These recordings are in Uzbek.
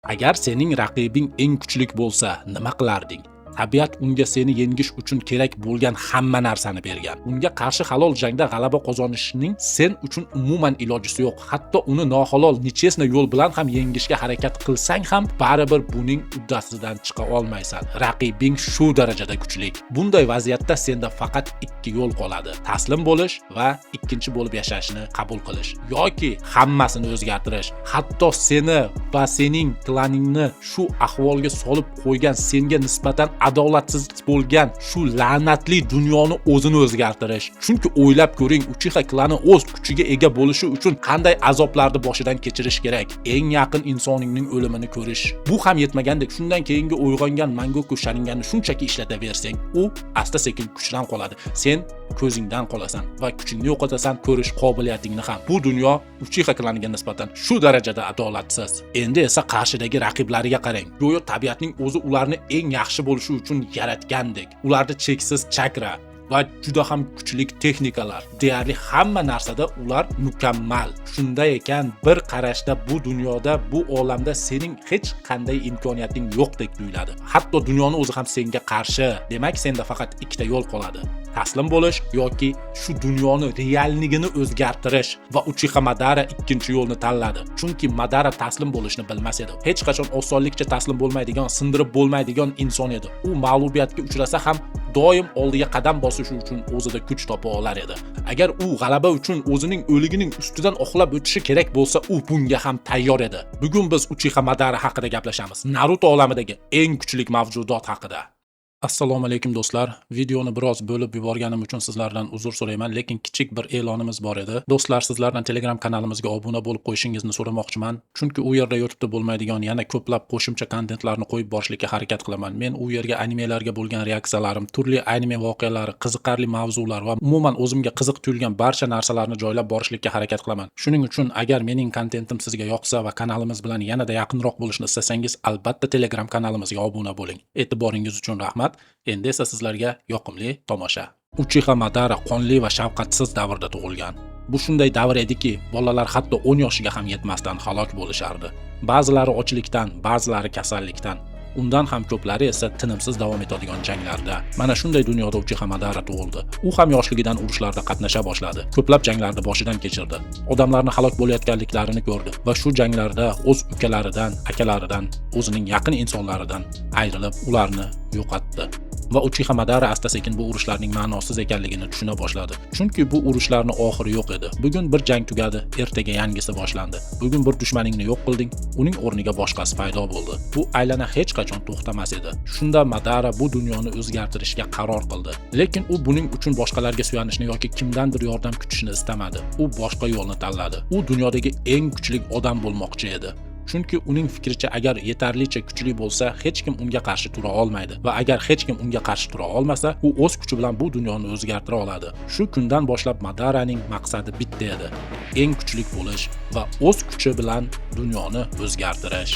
Agar sening raqibing eng kuchli bo'lsa, nima qilarding? Tabiat unga seni yengish uchun kerak bo'lgan hamma narsani bergan. Unga qarshi halol jangda g'alaba qozonishning sen uchun umuman ilojisi yo'q. Hatto uni nohalol nechesna yo'l bilan ham yengishga harakat qilsang ham baribir buning uddasidan chiqa olmaysan. Raqibing shu darajada kuchli. Bunday vaziyatda senda faqat ikki yo'l qoladi: taslim bo'lish va ikkinchi bo'lib yashashni qabul qilish yoki hammasini o'zgartirish. Hatto seni va sening klaningni shu ahvolga solib qo'ygan, senga nisbatan adolatsiz bo'lgan shu la'natli dunyoni o'zini o'zgartirish. Chunki o'ylab ko'ring, Uchiha klani o'z kuchiga ega bo'lishi uchun qanday azoblarni boshidan kechirish kerak. Eng yaqin insoningning o'limini ko'rish. Bu ham yetmagandek, shundan keyingi uyg'ongan Mangoku Sharinganni shunchaki ishlataversang, u asta-sekin kuchdan qoladi. Sen ko'zingdan qolasan va kuchingni yo'qotasan, ko'rish qobiliyatingni ham. Bu dunyo Uchiha klaniga nisbatan shu darajada adolatsiz. Endi esa qarshidagi raqiblariga qarang. Go'yo tabiatning o'zi ularni eng yaxshi bo'lishi uchun yaratgandek. Ularda cheksiz chakra va juda ham kuchli texnikalar, deyarli hamma narsada ular mukammal. Shunday ekan, bir qarashda bu dunyoda, bu olamda sening hech qanday imkoniyating yo'qdek tuyuladi. Hatto dunyoni o'zi ham senga qarshi. Demak, senda faqat ikkita yo'l qoladi: taslim bo'lish yoki shu dunyoni realligini o'zgartirish. Va Uchiha Madara ikkinchi yo'lni tanladi. Chunki Madara taslim bo'lishni bilmas edi. Hech qachon osonlikcha taslim bo'lmaydigan, sindirib bo'lmaydigan inson edi. U mag'lubiyatga uchrasa ham doim oldiga qadam bosish uchun o'zida kuch topa olar edi. Agar u g'alaba uchun o'zining o'ligining ustidan oqlab o'tishi kerak bo'lsa, u bunga ham tayyor edi. Bugun biz Uchiha Madara haqida gaplashamiz. Naruto olamidagi eng kuchli mavjudot haqida. Assalomu alaykum do'stlar. Videoni biroz bo'lib yuborganim uchun sizlardan uzr so'rayman, lekin kichik bir e'lonimiz bor edi. Do'stlar, sizlardan Telegram kanalimizga obuna bo'lib qo'yishingizni so'ramoqchiman. Chunki u yerda YouTube'da bo'lmaydigan yana ko'plab qo'shimcha kontentlarni qo'yib borishga harakat qilaman. Men u yerga animelarga bo'lgan reaksiyalarim, turli anime voqealari, qiziqarli mavzular va umuman o'zimga qiziq tuyulgan barcha narsalarni joylab borishga harakat qilaman. Shuning uchun agar mening kontentim sizga yoqsa va kanalimiz bilan yanada yaqinroq bo'lishni istasangiz, albatta Telegram kanalimizga obuna bo'ling. E'tiboringiz uchun rahmat. Endi esa sizlarga yoqimli tomosha. Uchiha Madara qonli va shafqatsiz davrda tug'ilgan. Bu shunday davr ediki, bolalar hatto 10 yoshiga ham yetmasdan halok bo'lishardi. Ba'zilari ochlikdan, ba'zilari kasallikdan, undan ham ko'plari esa tinimsiz davom etadigan janglarda. Mana shunday dunyoda Uchiha Madara tug'ildi. U ham yoshligidan urushlarda qatnasha boshladi. Ko'plab janglarni boshidan kechirdi. Odamlarni halok bo'layotganliklarini ko'rdi va shu janglarda o'z ukalaridan, akalaridan, o'zining yaqin insonlaridan ayrilib, ularni yo'qotdi. Va Uchiha Madara asta-sekin bu urushlarning ma'nosiz ekanligini tushuna boshladi. Chunki bu urushlarning oxiri yo'q edi. Bugun bir jang tugadi, ertaga yangisi boshlandi. Bugun bir dushmaningni yo'q qilding, uning o'rniga boshqasi paydo bo'ldi. Bu aylana hech qachon to'xtamas edi. Shunda Madara bu dunyoni o'zgartirishga qaror qildi. Lekin u buning uchun boshqalarga suyanishni yoki kimdandir yordam kutishni istamadi. U boshqa yo'lni tanladi. U dunyodagi eng kuchli odam bo'lmoqchi edi. Chunki uning fikricha, agar yetarlicha kuchli bo'lsa, hech kim unga qarshi tura olmaydi va agar hech kim unga qarshi tura olmasa, u o'z kuchi bilan bu dunyoni o'zgartira oladi. Shu kundan boshlab Madaraning maqsadi bitta edi: eng kuchli bo'lish va o'z kuchi bilan dunyoni o'zgartirish.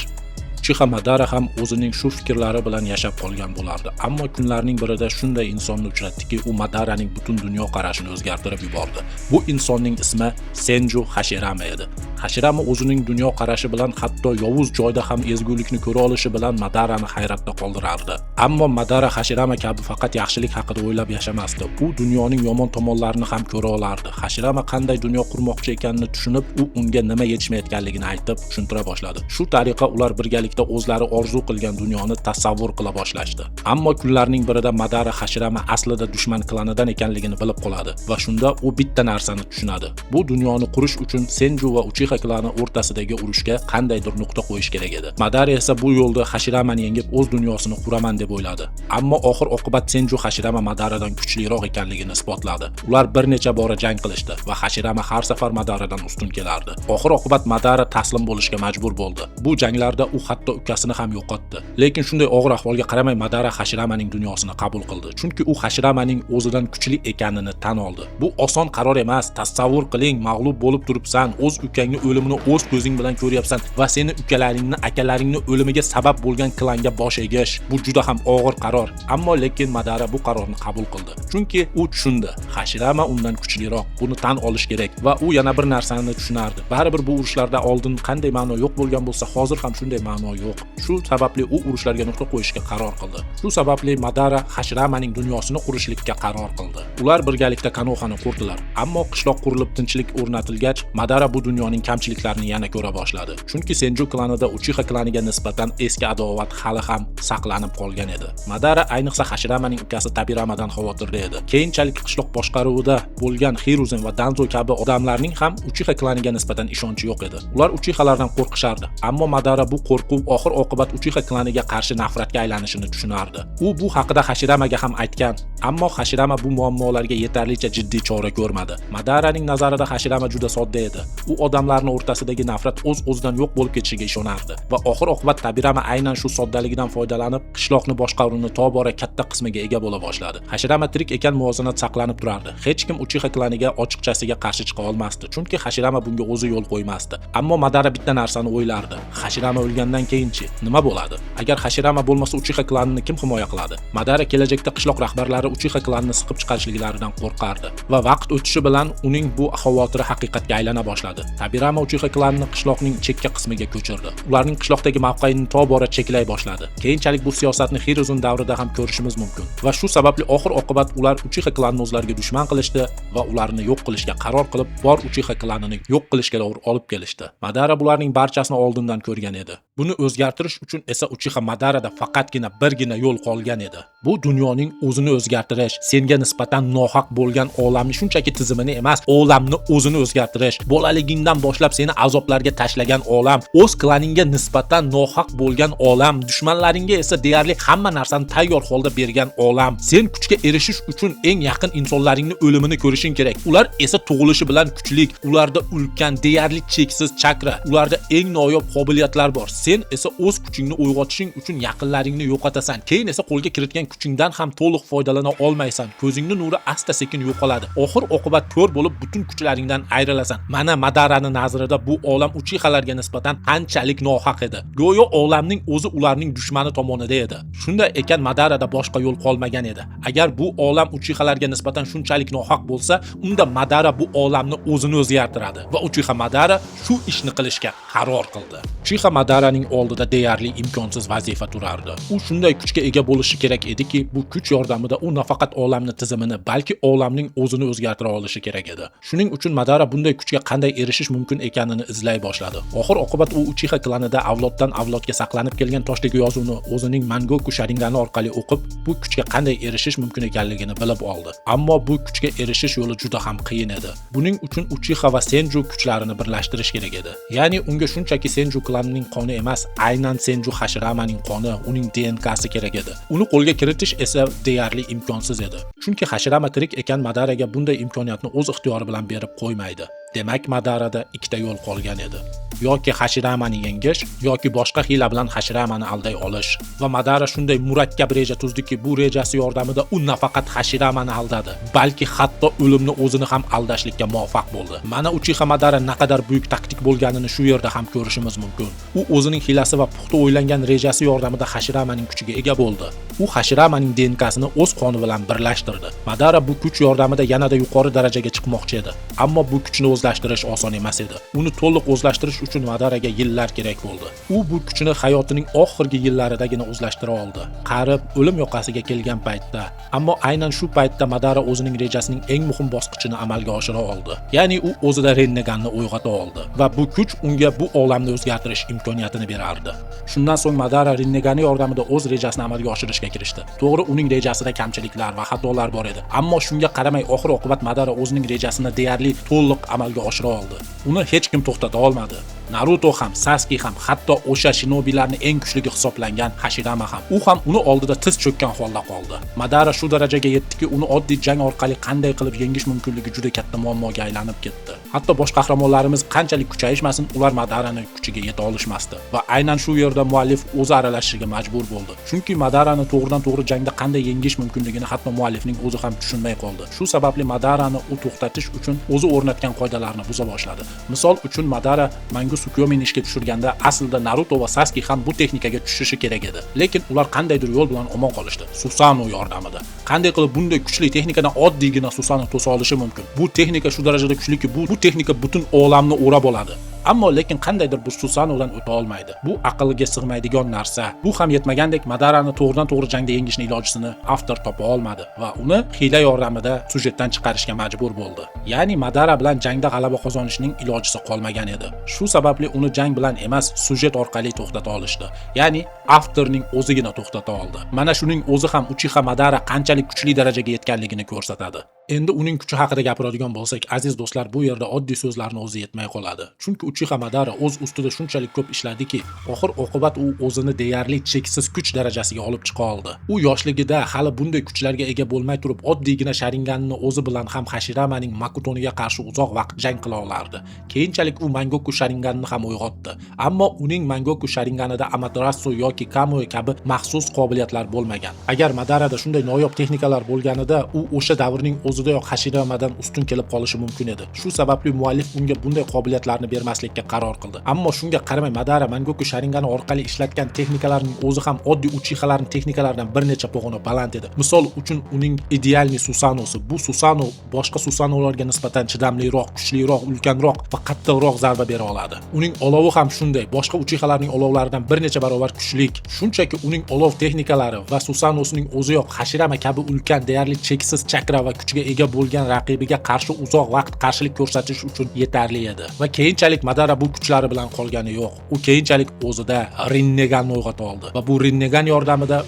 Uchiha Madara ham o'zining shu fikrlari bilan yashab qolgan bo'lardi. Ammo kunlarning birida shunday insonni uchratdiki, u Madaraning butun dunyo qarashini o'zgartirib yubordi. Bu insonning ismi Senju Hashirama edi. Hashirama o'zining dunyo qarashi bilan, hatto yovuz joyda ham ezgulikni ko'ra olishi bilan Madarani hayratda qoldirardi. Ammo Madara Hashirama kabi faqat yaxshilik haqida o'ylab yashamasdi. U dunyoning yomon tomonlarini ham ko'ra olardi. Hashirama qanday dunyo qurmoqchi ekanini tushunib, u unga nima yetishmayotganligini aytib, tushuntira boshladi. Shu tariqa ular birgalikda o'zlari orzu qilgan dunyoni tasavvur qila boshlashdi. Ammo kunlarning birida Madara Hashirama aslida dushman klanidan ekanligini bilib qoladi va shunda u bitta narsani tushunadi: bu dunyoni qurish uchun Senju va Uchiha klani o'rtasidagi urushga qandaydir nuqta qo'yish kerak edi. Madara esa bu yo'lda Hashiramani yengib o'z dunyosini quraman deb o'yladi. Ammo oxir oqibat Senju Hashirama Madaradan kuchliroq ekanligini isbotladi. Ular bir necha bora jang qilishdi va Hashirama har safar Madaradan ustun kelardi. Oxir oqibat Madara taslim bo'lishga majbur bo'ldi. Bu janglarda u hatto ukasini ham yo'qotdi. Lekin shunday og'ir ahvolga qaramay Madara Hashiramaning dunyosini qabul qildi. Chunki u Hashiramaning o'zidan kuchli ekanini tan oldi. Bu oson qaror emas. Tasavvur qiling, mag'lub bo'lib turibsan, o'z ukangning o'limini o'z ko'zing bilan ko'ryapsan va seni ukalaringni, akalaringni o'limiga sabab bo'lgan klanga bosh egish. Bu juda ham og'ir qaror. Ammo lekin Madara bu qarorni qabul qildi. Chunki u tushundi, Hashirama undan kuchliroq. Buni tan olish kerak va u yana bir narsani tushunardi. Baribir bu urushlarda oldin qanday ma'no yo'q bo'lgan bo'lsa, hozir ham shunday ma'no yo'q. Shu sababli u urushlarga nuqta qo'yishga qaror qildi. Shu sababli Madara Hashiramaning dunyosini qurishlikka qaror qildi. Ular birgalikda Konohani qurdilar. Ammo qishloq qurilib tinchlik o'rnatilgach, Madara bu dunyoning kamchiliklarini yana ko'ra boshladi. Chunki Senju klanida Uchiha klaniga nisbatan eski adovat hali ham saqlanib qolgan edi. Madara ayniqsa Hashiramaning ukasi Tabiramadan xavotirda edi. Keyinchalik qishloq boshqaruvida bo'lgan Hiruzen va Danzo kabi odamlarning ham Uchiha klaniga nisbatan ishonchi yo'q edi. Ular Uchihalardan qo'rqishardi, ammo Madara bu qo'rquv oxir-oqibat Uchiha klaniga qarshi nafratga aylanishini tushunardi. U bu haqida Hashiramaga ham aytgan, ammo Hashirama bu muammolarga yetarlicha jiddiy chora ko'rmadi. Madaraning nazarida Hashirama juda sodda edi. U odamlarning o'rtasidagi nafrat o'z-o'zidan yo'q bo'lib ketishiga ishonardi va oxir-oqibat Tabirama aynan shu soddaligidan foydalanib, qishloqni boshqaruvni tobora katta qismiga ega bo'la boshladi. Hashirama tirik ekan muvozanat saqlanib turardi. Hech kim Uchiha klaniga ochiqchasiga qarshi chiqa olmasdi, chunki Hashirama bunga o'zi yo'l qo'ymasdi. Ammo Madara bitta narsani o'ylardi. Hashirama o'lgandan keyinchi nima bo'ladi? Agar Hashirama bo'lmasa Uchiha klanini kim himoya qiladi? Madara kelajakda qishloq rahbarlari Uchiha klanini siqib chiqarishliklaridan qo'rqardi va vaqt o'tishi bilan uning bu xavotiri haqiqatga aylana boshladi. Tabirama Uchiha klanini qishloqning chekka qismiga ko'chirdi. Ularning qishloqdagi mavqeini tobora cheklay boshladi. Keyinchalik bu siyosatni Hiruzen davrida ham ko'rishimiz mumkin. Va shu sababli oxir-oqibat ular Uchiha klanini o'zlariga dushman qilishdi va ularni yo'q qilishga qaror qilib, bor Uchiha klanini yo'q qilishga doğru olib kelishdi. Madara bularning barchasini oldindan ko'rgan edi. Buni o'zgartirish uchun esa Uchiha Madarada faqatgina birgina yo'l qolgan edi. Bu dunyoning o'zini o'zgartirish, senga nisbatan nohaq bo'lgan olamni shunchaki tizimini emas, olamni o'zini o'zgartirish. Bolaligingdan boshlab seni azoblarga tashlagan olam, o'z klaningga nisbatan nohaq bo'lgan olam, dushmanlaringga esa deyarli hamma narsani tayyor holda bergan olam. Sen kuchga erishish uchun eng yaqin insonlaringni o'limini ko'rishing kerak. Ular esa tug'ilishi bilan kuchlik, ularda ulkan, deyarli cheksiz chakra, ularda eng noyob qobiliyatlar bor. Sen esa o'z kuchingni uyg'otishing uchun yaqinlaringni yo'qotasan. Keyin esa qo'lga kiritgan kuchingdan ham to'liq foydalana olmaysan. Ko'zingning nuri asta-sekin yo'qoladi. Oxir-oqibat ko'r bo'lib butun kuchlaringdan ayrilasan. Mana Madaraning nazarida bu olam Uchihalarga nisbatan qanchalik nohaq edi. Go'yo olamning o'zi ularning dushmani tomonida edi. Shunday ekan Madarada boshqa yo'l qolmagan edi. Agar bu olam Uchihalarga nisbatan shunchalik nohaq bo'lsa, unda Madara bu olamni o'zini o'zgartiradi va Uchiha Madara shu ishni qilishga qaror qildi. Uchiha Madaraning oldida deyarli imkonsiz vazifa turardi. U shunday kuchga ega bo'lishi kerak ediki, bu kuch yordamida u nafaqat olamni tizimini, balki olamning o'zini o'zgartira olishi kerak edi. Shuning uchun Madara bunday kuchga qanday erishish mumkin ekanini izlay boshladi. Oxir-oqibat u Uchiha klanida avloddan avlodga saqlanib kelgan toshdagi yozuvni o'zining Mangoku Sharingani orqali o'qib, bu kuchga qanday erishish mumkin ekanligini bilib oldi. Ammo bu kuchga erishish yo'li juda ham qiyin edi. Buning uchun Uchiha va Senju kuchlarini birlashtirish kerak edi. Ya'ni unga shunchaki Senju klanining qoni emas, aynan Senju Hashiramaning qoni, uning DNKsi kerak edi. Uni qo'lga kiritish esa deyarli imkonsiz edi. Chunki Hashirama tirik ekan Madaraga bunday imkoniyatni o'z ixtiyori bilan berib qo'ymaydi. Demak, Madarada ikkita yo'l qolgan edi. Yoki Hashiramani yengish, yoki boshqa hiyla bilan Hashiramani alday olish. Va Madara shunday murakkab reja tuzdiki, bu rejasi yordamida u nafaqat Hashiramani aldadi, balki hatto o'limni o'zini ham aldashlikka muvaffaq bo'ldi. Mana Uchiha Madara naqadar buyuk taktik bo'lganini shu yerda ham ko'rishimiz mumkin. U o'zining hiylasi va puxta o'ylangan rejasi yordamida Hashiramaning kuchiga ega bo'ldi. U Hashiramaning DNKsini o'z qoni bilan birlashtirdi. Madara bu kuch yordamida yanada yuqori darajaga chiqmoqchi edi. Ammo bu kuchni o'zlashtirish oson emas edi. Uni to'liq o'zlashtirish uchun Madaraga yillar kerak bo'ldi. U bu kuchni hayotining oxirgi yillaridagina o'zlashtira oldi. Qarib o'lim yoqasiga kelgan paytda. Ammo aynan shu paytda Madara o'zining rejasining eng muhim bosqichini amalga oshira oldi. Ya'ni u o'zida Renneganni uyg'ota oldi va bu kuch unga bu olamni o'zgartirish imkoniyatini berardi. Shundan so'ng Madara Rennegani yordamida o'z rejasini amalga oshirishga kirishdi. To'g'ri, uning rejasida kamchiliklar va xatolar bor edi. Ammo shunga qaramay oxir-oqibat Madara o'zining rejasini deyarli to'liq amalga oshira oldi. Uni hech kim to'xtata olmadi. Naruto ham, Sasuke ham, hatto o'sha shinobilarning eng kuchligi hisoblangan Hashirama ham. U ham uni oldida tiz cho'kkan holda qoldi. Madara shu darajaga yetdiki, uni oddiy jang orqali qanday qilib yengish mumkinligi juda katta muammoga aylanib ketdi. Hatto bosh qahramonlarimiz qanchalik kuchayishmasin, ular Madaraning kuchiga yeta olishmasdi va aynan shu yerda muallif o'zi aralashishiga majbur bo'ldi. Chunki Madarani to'g'ridan-to'g'ri jangda qanday yengish mumkinligini hatto muallifning o'zi ham tushunmay qoldi. Shu sababli Madarani u to'xtatish uchun o'zi o'rnatgan qoidalarni buza boshladi. Misol uchun Madara Sukyomin ishga tushirganda aslida Naruto va Sasuke ham bu texnikaga tushishi kerak edi. Lekin ular qandaydir yo'l bilan omon qolishdi. Susanoo yordamida. Qanday qilib bunday kuchli texnikadan oddiygina Susanoo to'sa olishi mumkin? Bu texnika shu darajada kuchliki, bu texnika butun olamni o'rab oladi. Ammo lekin qandaydir bir Susanovdan o'ta olmaydi. Bu aqlga sig'maydigan narsa. Bu ham yetmagandek Madarani to'g'ridan-to'g'ri jangda yengishning ilojisini avtor topa olmadi va uni hiyla yordamida sujetdan chiqarishga majbur bo'ldi. Ya'ni Madara bilan jangda g'alaba qozonishning ilojisi qolmagan edi. Shu sababli uni jang bilan emas, sujet orqali to'xtata olishdi. Ya'ni avtorning o'zigina to'xtata oldi. Mana shuning o'zi ham Uchiha Madara qanchalik kuchli darajaga yetganligini ko'rsatadi. Endi uning kuchi haqida gapiradigan bo'lsak, aziz do'stlar, bu yerda oddiy so'zlarning o'zi yetmay qoladi. Chunki Uchiha Madara o'z ustida shunchalik ko'p ishladiki, oxir-oqibat u o'zini deyarli cheksiz kuch darajasiga olib chiqa oldi. U yoshligida hali bunday kuchlarga ega bo'lmay turib, oddiygina Sharinganini o'zi bilan ham Hashiramaning Makutoniga qarshi uzoq vaqt jang qila olardi. Keyinchalik u Mangoku Sharinganini ham uyg'otdi. Ammo uning Mangoku Sharinganida Amaterasu yoki Kamui kabi maxsus qobiliyatlar bo'lmagan. Agar Madarada shunday noyob texnikalar bo'lganida, u o'sha davrning o'zidayoq Hashiramadan ustun kelib qolishi mumkin edi. Shu sababli muallif unga bunday qobiliyatlarni bermaslikka qaror qildi. Ammo shunga qaramay Madara Mangoku Sharingani orqali ishlatgan texnikalarning o'zi ham oddiy Uchihalarning texnikalaridan bir necha pog'ona baland edi. Misol uchun uning idealniy Susanosi. Bu Susano boshqa Susanolarga nisbatan chidamliroq, kuchliroq, ulkanroq va qattiqroq zarba bera oladi. Uning olovi ham shunday, boshqa Uchihalarning olovlaridan bir necha barobar kuchlik. Shunchaki uning olov texnikalari va Susanosining o'ziyoq Hashirama kabi ulkan, deyarli cheksiz chakra va kuchga ega bo'lgan raqibiga qarshi uzoq vaqt qarshilik ko'rsatish uchun yetarli edi. Va keyinchalik Madara bu kuchlari bilan qolgani yo'q. U keyinchalik o'zida Rinneganni uyg'ota oldi va bu Rinnegan yordamida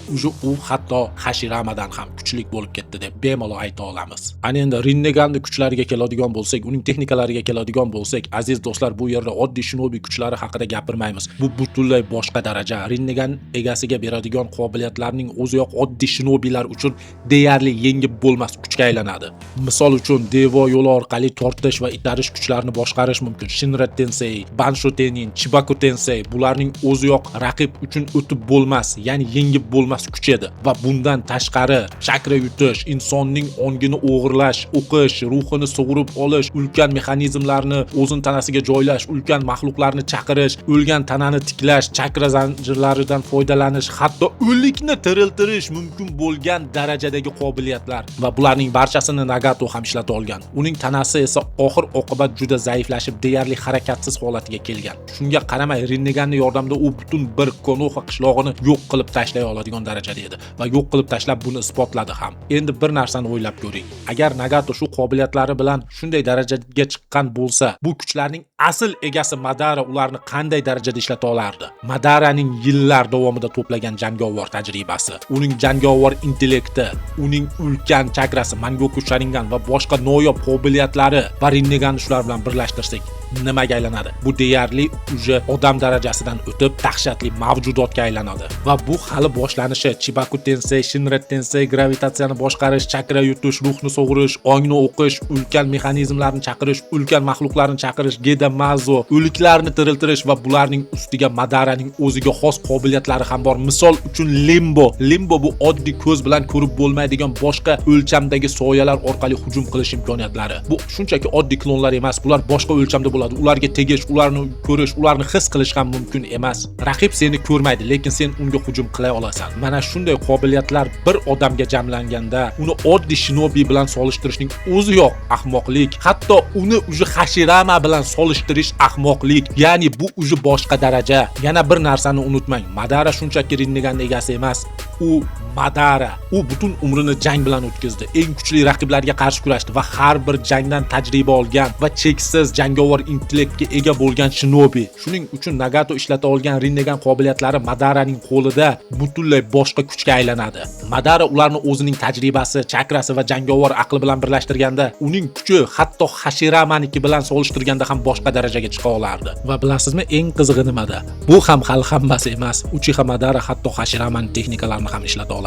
u hatto Hashiramadan ham kuchli bo'lib ketdi deb bemalol ayta olamiz. Ana endi Rinneganning kuchlariga keladigan bo'lsak, uning texnikalariga keladigan bo'lsak, aziz do'stlar, bu yerda oddiy shinobi kuchlari haqida gapirmaymiz. Bu butunlay boshqa daraja. Rinnegan egasiga beradigan qobiliyatlarning o'ziyoq oddiy shinobilar uchun deyarli yengib bo'lmas kuchga aylanadi. Misol uchun Devo yo'li orqali tortish va itarish kuchlarini boshqarish mumkin. Shinra Tensei, Bansho Tenin, Chibaku Tensei bularning o'ziyoq raqib uchun o'tib bo'lmas, ya'ni yengib bo'lmas kuch edi. Va bundan tashqari chakra yutish, insonning ongini o'g'irlash, o'qish, ruhini sug'urib olish, ulkan mexanizmlarni o'zin tanasiga joylash, ulkan mahluqlarni chaqirish, o'lgan tanani tiklash, chakra zanjirlaridan foydalanish, hatto o'likni tiriltirish mumkin bo'lgan darajadagi qobiliyatlar va bularning barchasini Nagato ham ishlata olgan. Uning tanasi esa oxir-oqibat juda zaiflashib, deyarli harakatsiz holatiga kelgan. Shunga qaramay Rinneganning yordamida u butun bir Konoha qishlog'ini yo'q qilib tashlay oladigan darajada edi va yo'q qilib tashlab buni isbotladi ham. Endi bir narsani o'ylab ko'ring. Agar Nagato shu qobiliyatlari bilan shunday darajaga chiqqan bo'lsa, bu kuchlarning asl egasi Madara ularni qanday darajada ishlata olardi? Madaraning yillar davomida to'plagan jangovar tajribasi, uning jangovar intellekti, uning ulkan chakrasi, Mangoku Sharingan va boshqa noyob qobiliyatlari va Rinneganni shular bilan birlashtirsak nimaga aylanadi? Bu deyarli uje odam darajasidan o'tib dahshatli mavjudotga aylanadi. Va bu hali boshlanishi. Chibaku Tensei, Shinra Tensei gravitatsiyani boshqarish, chakra yutish, ruhni sug'urish, ongni o'qish, ulkan mexanizmlarni chaqirish, ulkan mahluqlarni chaqirish, Geda Mazo, o'liklarni tiriltirish va bularning ustiga Madaraning o'ziga xos qobiliyatlari ham bor. Misol uchun Limbo bu oddiy ko'z bilan ko'rib bo'lmaydigan boshqa o'lchamdagi soyalar orqali hujum qilish imkoniyatlari. Bu shunchaki oddiy klonlar emas, bular boshqa o'lchamda bo'ladi. Ularga tegish, ularni ko'rish, ularni his qilish ham mumkin emas. Raqib seni ko'rmaydi, lekin sen unga hujum qila olasan. Mana shunday qobiliyatlar bir odamga jamlanganda uni oddiy shinobi bilan solishtirishning o'ziyoq ahmoqlik. Hatto uni uji Hashirama bilan solishtirish ahmoqlik. Ya'ni bu uji boshqa daraja. Yana bir narsani unutmang. Madara shunchaki Rinnegan egasi emas. U Madara. U butun umrini jang bilan o'tkazdi. Eng kuchli raqiblarga qarshi kurashdi va har bir jangdan tajriba olgan va cheksiz jangovar intellektga ega bo'lgan shinobi. Shuning uchun Nagato ishlata olgan Rinnegan qobiliyatlari Madaraning qo'lida butunlay boshqa kuchga aylanadi. Madara ularni o'zining tajribasi, chakrasi va jangovar aqli bilan birlashtirganda, uning kuchi hatto Hashiramaniki bilan solishtirganda ham boshqa darajaga chiqa olardi. Va bilasizmi, eng qizig'i nimada? Bu ham hali hammasi emas. Uchiha Madara hatto Hashiramaning texnikalarini ham ishlata oladi.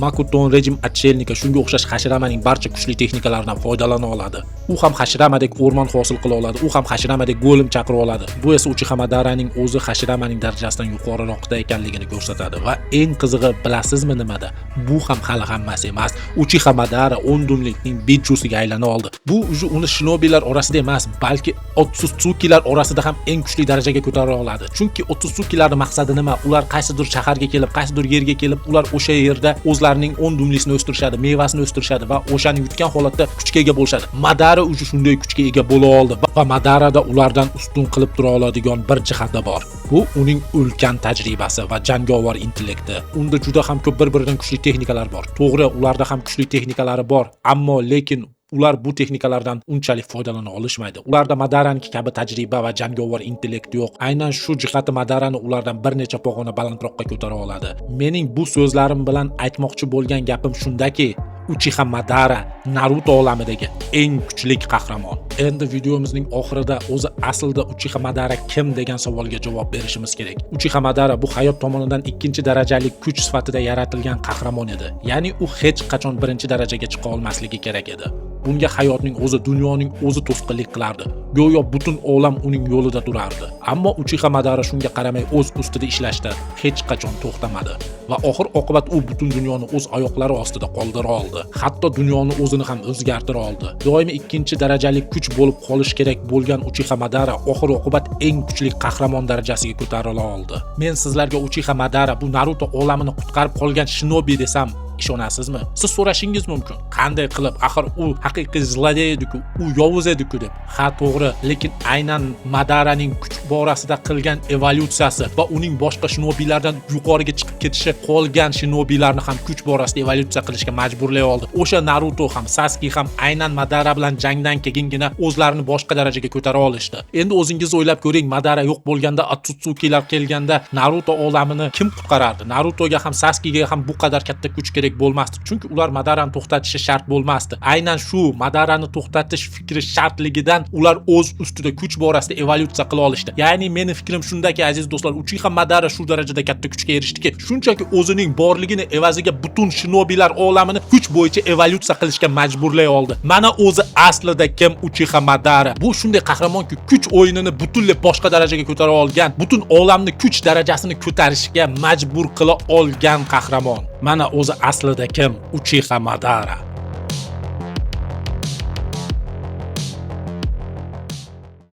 Makuton rejim отшельника shunga o'xshash Hashiramaning barcha kuchli texnikalaridan foydalana oladi. U ham Hashiramadek o'rmon hosil qila oladi. U ham Hashiramadek go'lim chaqira oladi. Bu esa Uchiha Madaraning o'zi Hashiramaning darajasidan yuqoriroqda ekanligini ko'rsatadi. Va eng qizig'i bilasizmi nimada? Bu ham hali hammasi emas. Uchiha Madara Ondunlikning Bijusiga aylana oldi. Bu uni shinobilar orasida emas, balki Otsutsukilar orasida ham eng kuchli darajaga ko'tara oladi. Chunki Otsutsukilarning maqsadi nima? Ular qaysidir shaharga kelib, qaysidir yerga kelib, ular ular o'sha yerda o'zlarining 10 dumlisini o'stirishadi, mevasini o'stirishadi va o'shani yutgan holatda kuchga ega bo'lishadi. Madara o'zi shunday kuchga ega bo'la oldi va Madarada ulardan ustun qilib tura oladigan bir jihati bor. Bu uning ulkan tajribasi va jangovar intellekti. Unda juda ham ko'p bir-biridan kuchli texnikalar bor. To'g'ri, ularda ham kuchli texnikalari bor, ammo lekin ular bu texnikalardan unchalik foydalana olishmaydi. Ularda Madaraniki kabi tajriba va jangovar intellekt yo'q. Aynan shu jihati Madarani ulardan bir necha pog'ona balandroqqa ko'tara oladi. Mening bu so'zlarim bilan aytmoqchi bo'lgan gapim shundaki, Uchiha Madara Naruto olamidagi eng kuchli qahramon. Endi videomizning oxirida o'zi aslida Uchiha Madara kim degan savolga javob berishimiz kerak. Uchiha Madara bu hayot tomonidan ikkinchi darajali kuch sifatida yaratilgan qahramon edi. Ya'ni u hech qachon birinchi darajaga chiqa olmasligi kerak edi. Bunga hayotning o'zi, dunyoning o'zi to'sqinlik qilardi. Go'yo butun olam uning yo'lida turardi. Ammo Uchiha Madara shunga qaramay o'z ustida ishlashda hech qachon to'xtamadi va oxir oqibat u butun dunyoni o'z oyoqlari ostida qoldira oldi. Hatto dunyoni o'zini ham o'zgartira oldi. Doimo ikkinchi darajali kuch bo'lib qolish kerak bo'lgan Uchiha Madara oxir oqibat eng kuchli qahramon darajasiga ko'tarila oldi. Men sizlarga Uchiha Madara bu Naruto olamini qutqarib qolgan shinobi desam, ishonasizmi? Siz so'rashingiz mumkin. Qanday qilib? Axir u haqiqiy zlodey edi-ku, u yovuz edi-ku deb. Ha, to'g'ri, lekin aynan Madaraning kuch borasida qilgan evolyutsiyasi va uning boshqa shinobilardan yuqoriga chiqib ketishi qolgan shinobilarni ham kuch borasida evolyutsiya qilishga majburlay oldi. O'sha Naruto ham, Sasuke ham aynan Madara bilan jangdan keyingina o'zlarini boshqa darajaga ko'tara olishdi. Endi o'zingiz o'ylab ko'ring, Madara yo'q bo'lganda, Otsutsukilar kelganda Naruto olamini kim qutqarardi? Narutoga ham, Sasuke'ga ham bu qadar katta kuch kerak bo'lmasdi, chunki ular Madarani to'xtatishi shart bo'lmasdi. Aynan shu Madarani to'xtatish fikri shartligidan ular o'z ustida kuch borasida evolyutsiya qila olishdi. Ya'ni meni fikrim shundaki, aziz do'stlar, Uchiha Madara shu darajada katta kuchga erishdiki, shunchaki o'zining borligini evaziga butun shinobilar olamini kuch bo'yicha evolyutsiya qilishga majburlay oldi. Mana o'zi aslida kim Uchiha Madara? Bu shunday qahramonki, kuch o'yinini butunlay boshqa darajaga ko'tara olgan, butun olamni kuch darajasini ko'tarishga majbur qila olgan qahramon. Mana o'zi aslida kim Uchiha Madara.